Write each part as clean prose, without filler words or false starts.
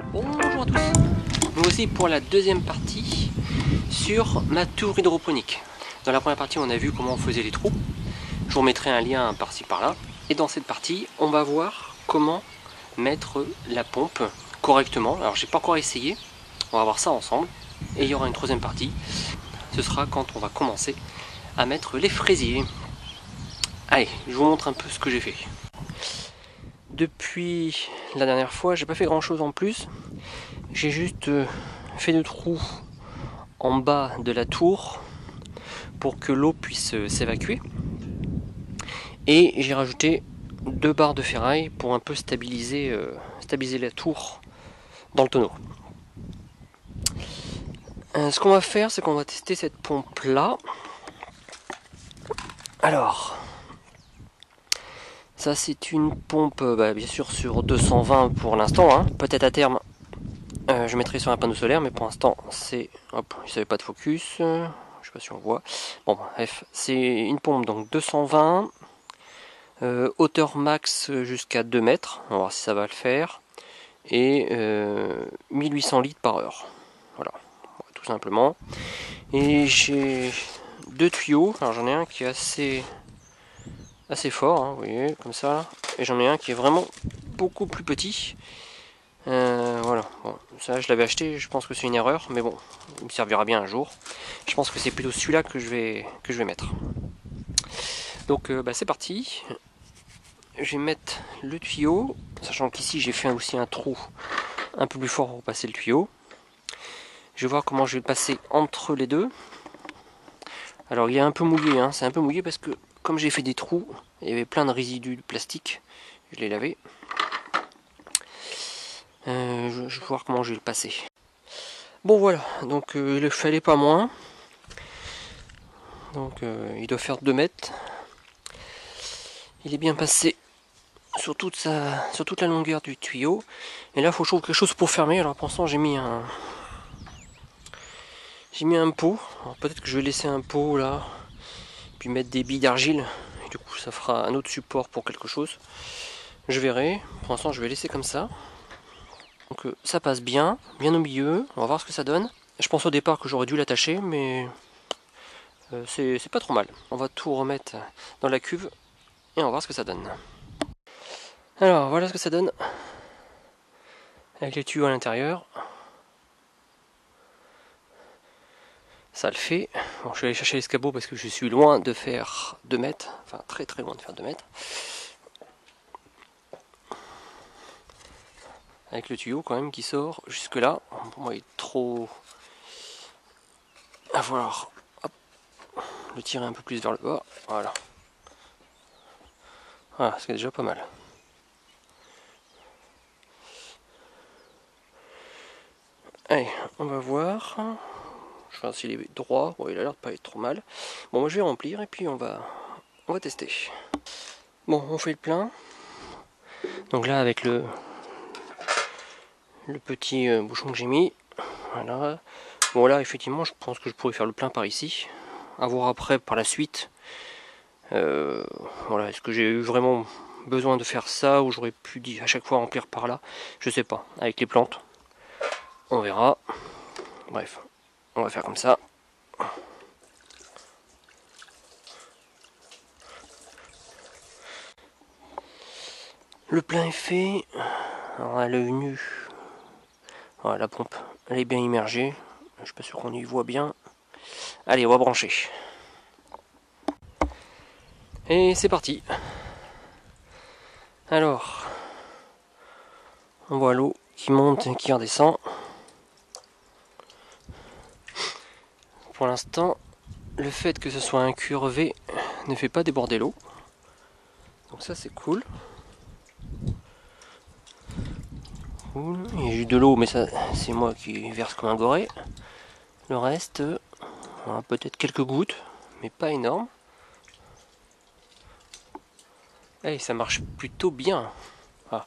Bonjour à tous. Nous voici pour la deuxième partie sur ma tour hydroponique. Dans la première partie, on a vu comment on faisait les trous. Je vous remettrai un lien par-ci par-là. Et dans cette partie, on va voir comment mettre la pompe correctement. Alors, j'ai pas encore essayé. On va voir ça ensemble. Et il y aura une troisième partie. Ce sera quand on va commencer à mettre les fraisiers. Allez, je vous montre un peu ce que j'ai fait. Depuis la dernière fois, j'ai pas fait grand chose en plus. J'ai juste fait de trous en bas de la tour pour que l'eau puisse s'évacuer. Et j'ai rajouté 2 barres de ferraille pour un peu stabiliser la tour dans le tonneau. Ce qu'on va faire, c'est qu'on va tester cette pompe là. Alors, ça c'est une pompe bien sûr sur 220 pour l'instant, hein. Peut-être à terme je mettrai sur un panneau solaire, mais pour l'instant c'est... Hop, il savait pas de focus, je sais pas si on voit. Bon bref, c'est une pompe donc 220, hauteur max jusqu'à 2 mètres, on va voir si ça va le faire, et 1800 litres par heure, voilà, tout simplement. Et j'ai 2 tuyaux, alors j'en ai un qui est assez fort, hein, vous voyez, comme ça, et j'en ai un qui est vraiment beaucoup plus petit. Voilà, bon, ça je l'avais acheté, je pense que c'est une erreur, mais bon, il me servira bien un jour. Je pense que c'est plutôt celui-là que je vais mettre. Donc c'est parti. Je vais mettre le tuyau, sachant qu'ici j'ai fait aussi un trou un peu plus fort pour passer le tuyau. Je vais voir comment je vais le passer entre les deux. Alors il est un peu mouillé, hein, c'est un peu mouillé parce que comme j'ai fait des trous, il y avait plein de résidus de plastique. Je l'ai lavé. Je vais voir comment je vais le passer. Bon voilà, donc il ne fallait pas moins. Donc il doit faire 2 mètres. Il est bien passé sur toute la longueur du tuyau. Et là il faut que je trouve quelque chose pour fermer. Alors pour l'instant j'ai mis un pot. Alors peut-être que je vais laisser un pot là, puis mettre des billes d'argile. Et du coup ça fera un autre support pour quelque chose. Je verrai. Pour l'instant je vais laisser comme ça. Donc ça passe bien au milieu. On va voir ce que ça donne. Je pense au départ que j'aurais dû l'attacher, mais c'est pas trop mal. On va tout remettre dans la cuve et on va voir ce que ça donne. Alors voilà ce que ça donne avec les tuyaux à l'intérieur. Ça le fait. Bon, je vais aller chercher l'escabeau parce que je suis loin de faire 2 mètres, enfin très très loin de faire 2 mètres. Avec le tuyau quand même qui sort jusque là. Pour moi il est trop... À voir. Hop. Le tirer un peu plus vers le bas. Voilà. Voilà, c'est déjà pas mal. Allez, on va voir. Je vais voir s'il est droit. Bon, il a l'air de pas être trop mal. Bon, moi je vais remplir et puis on va tester. Bon, on fait le plein. Donc là, avec le petit bouchon que j'ai mis. Voilà. Bon, là, effectivement, je pense que je pourrais faire le plein par ici. À voir après, par la suite. Voilà, est-ce que j'ai eu vraiment besoin de faire ça ou j'aurais pu à chaque fois remplir par là? Je sais pas. Avec les plantes, on verra. Bref, on va faire comme ça. Le plein est fait. Alors à l'œil nu, voilà, la pompe, elle est bien immergée. Je suis pas sûr qu'on y voit bien. Allez, on va brancher. Et c'est parti. Alors, on voit l'eau qui monte et qui redescend. Pour l'instant, le fait que ce soit incurvé ne fait pas déborder l'eau. Donc ça c'est cool. Il y a juste de l'eau, mais ça c'est moi qui verse comme un goré. Le reste, peut-être quelques gouttes, mais pas énorme. Et ça marche plutôt bien. Ah.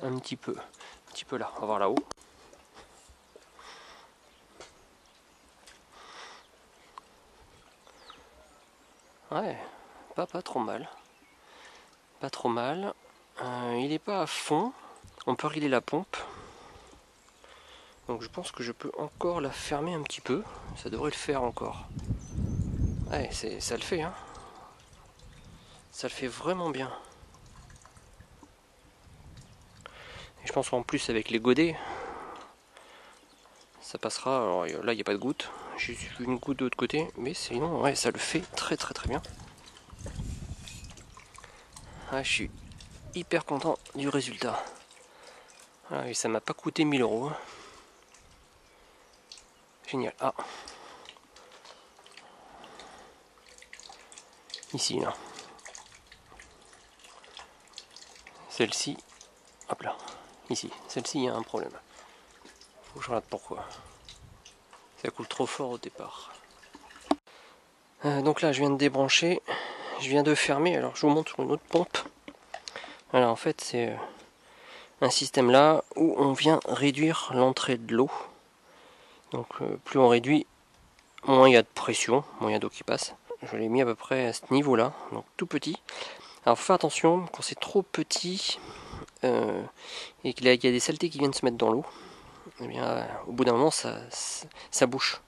Un petit peu là, on va voir là-haut. Ouais, pas trop mal. Pas trop mal. il n'est pas à fond. On peut régler la pompe. Donc je pense que je peux encore la fermer un petit peu. Ça devrait le faire encore. Ouais, ça le fait, hein. Ça le fait vraiment bien. Et je pense qu'en plus avec les godets, ça passera. Alors là, il n'y a pas de goutte. J'ai vu une goutte de l'autre côté. Mais sinon, ouais, ça le fait très bien. Ah, je suis hyper content du résultat. Ah, et ça m'a pas coûté 1000 euros. Hein. Génial. Ah. Ici, là. Celle-ci. Hop là. Ici. Celle-ci, il y a un problème. Faut que je regarde pourquoi. Ça coule trop fort au départ. Donc là, je viens de débrancher. Je viens de fermer. Alors, je vous montre sur une autre pompe. Voilà, en fait, c'est un système là où on vient réduire l'entrée de l'eau. Donc, plus on réduit, moins il y a de pression, moins il y a d'eau qui passe. Je l'ai mis à peu près à ce niveau-là, donc tout petit. Alors, faut faire attention, quand c'est trop petit et qu'il y a des saletés qui viennent se mettre dans l'eau, eh bien, au bout d'un moment, ça bouche.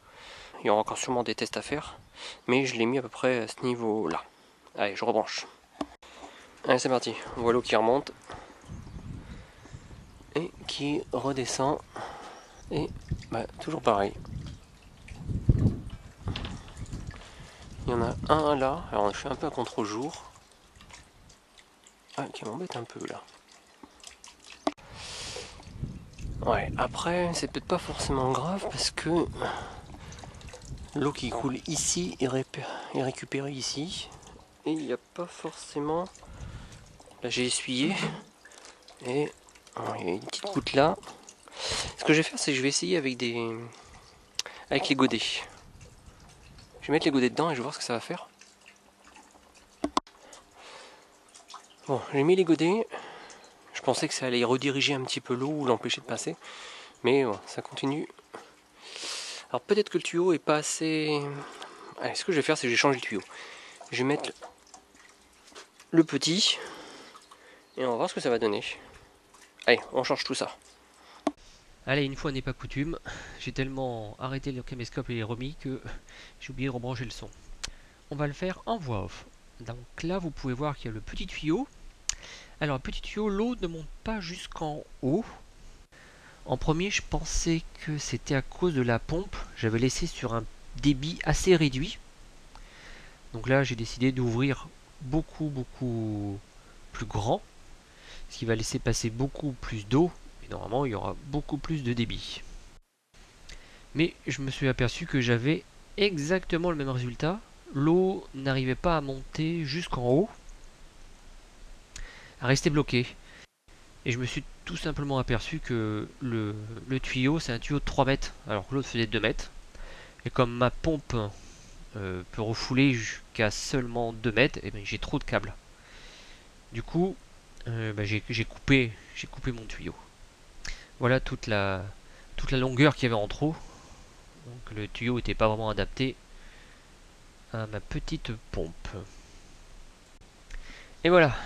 Il y aura encore sûrement des tests à faire, mais je l'ai mis à peu près à ce niveau-là. Allez, je rebranche. Allez, c'est parti. On voit l'eau qui remonte et qui redescend. Et bah, toujours pareil. Il y en a un là. Alors, je suis un peu à contre-jour. Ah, qui m'embête un peu là. Ouais, après, c'est peut-être pas forcément grave parce que l'eau qui coule ici est récupérée ici. Et il n'y a pas forcément. Là, j'ai essuyé. Et il y a une petite goutte là. Ce que je vais faire, c'est que je vais essayer avec les godets. Je vais mettre les godets dedans et je vais voir ce que ça va faire. Bon, j'ai mis les godets. Je pensais que ça allait rediriger un petit peu l'eau ou l'empêcher de passer. Mais bon, ça continue. Alors peut-être que le tuyau est pas assez... Allez, ce que je vais faire, c'est que je vais changer le tuyau. Je vais mettre le petit. Et on va voir ce que ça va donner. Allez, on change tout ça. Allez, une fois n'est pas coutume, j'ai tellement arrêté le caméscope et les remis que j'ai oublié de rebrancher le son. On va le faire en voix off. Donc là, vous pouvez voir qu'il y a le petit tuyau. Alors, le petit tuyau, l'eau ne monte pas jusqu'en haut. En premier, je pensais que c'était à cause de la pompe. J'avais laissé sur un débit assez réduit. Donc là, j'ai décidé d'ouvrir beaucoup plus grand, ce qui va laisser passer beaucoup plus d'eau. Et normalement, il y aura beaucoup plus de débit. Mais je me suis aperçu que j'avais exactement le même résultat. L'eau n'arrivait pas à monter jusqu'en haut, à rester bloquée. Et je me suis tout simplement aperçu que le tuyau, c'est un tuyau de 3 mètres, alors que l'autre faisait 2 mètres. Et comme ma pompe peut refouler jusqu'à seulement 2 mètres, et ben j'ai trop de câbles. Du coup, j'ai coupé mon tuyau. Voilà toute la longueur qu'il y avait en trop. Donc le tuyau n'était pas vraiment adapté à ma petite pompe. Et voilà,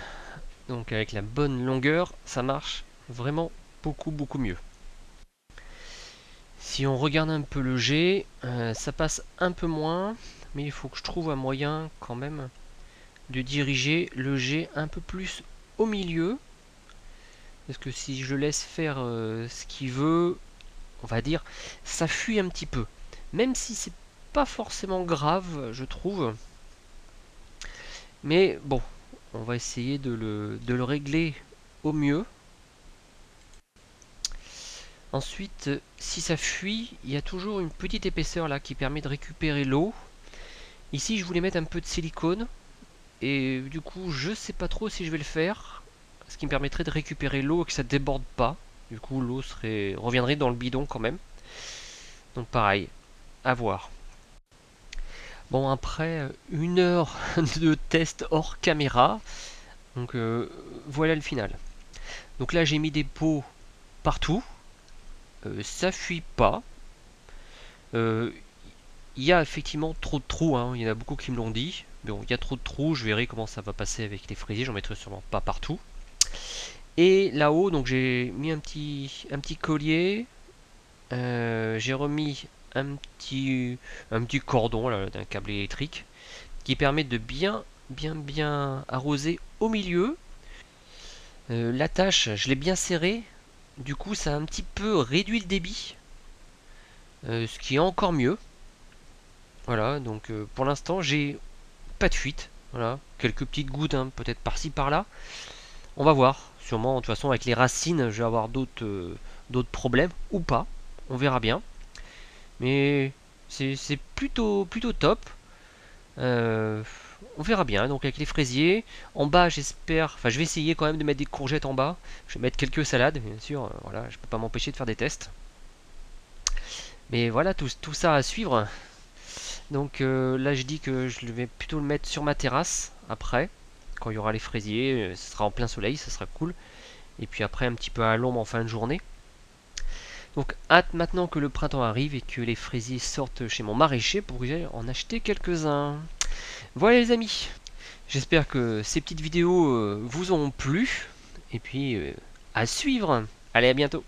donc avec la bonne longueur, ça marche vraiment beaucoup mieux. Si on regarde un peu le jet, ça passe un peu moins, mais il faut que je trouve un moyen quand même de diriger le jet un peu plus au milieu. Parce que si je laisse faire ce qu'il veut, on va dire, ça fuit un petit peu. Même si c'est pas forcément grave, je trouve. Mais bon, on va essayer de le régler au mieux. Ensuite, si ça fuit, il y a toujours une petite épaisseur là qui permet de récupérer l'eau. Ici, je voulais mettre un peu de silicone. Et du coup, je sais pas trop si je vais le faire. Ce qui me permettrait de récupérer l'eau et que ça déborde pas. Du coup, l'eau reviendrait dans le bidon quand même. Donc pareil, à voir. Bon, après 1 heure de test hors caméra, donc voilà le final. Donc là, j'ai mis des pots partout. Ça fuit pas. Il y a effectivement trop de trous, hein. Il y en a beaucoup qui me l'ont dit. Mais bon, il y a trop de trous, je verrai comment ça va passer avec les fraisiers, j'en mettrai sûrement pas partout. Et là-haut, donc j'ai mis un petit collier. J'ai remis un petit cordon d'un câble électrique qui permet de bien arroser au milieu. L'attache, je l'ai bien serré. Du coup, ça a un petit peu réduit le débit. Ce qui est encore mieux. Voilà, donc pour l'instant, j'ai pas de fuite. Voilà, quelques petites gouttes, hein, peut-être par-ci par-là. On va voir. Sûrement, de toute façon, avec les racines, je vais avoir d'autres problèmes ou pas. On verra bien. Mais c'est plutôt top. Euh, on verra bien. Donc avec les fraisiers. En bas, j'espère. Enfin, je vais essayer quand même de mettre des courgettes en bas. Je vais mettre quelques salades, bien sûr. Voilà, je peux pas m'empêcher de faire des tests. Mais voilà, tout ça à suivre. Donc là, je dis que je vais plutôt le mettre sur ma terrasse après. Quand il y aura les fraisiers, ce sera en plein soleil, ça sera cool. Et puis après, un petit peu à l'ombre en fin de journée. Donc hâte maintenant que le printemps arrive et que les fraisiers sortent chez mon maraîcher pour que j'aille en acheter quelques-uns. Voilà les amis, j'espère que ces petites vidéos vous ont plu. Et puis à suivre. Allez, à bientôt.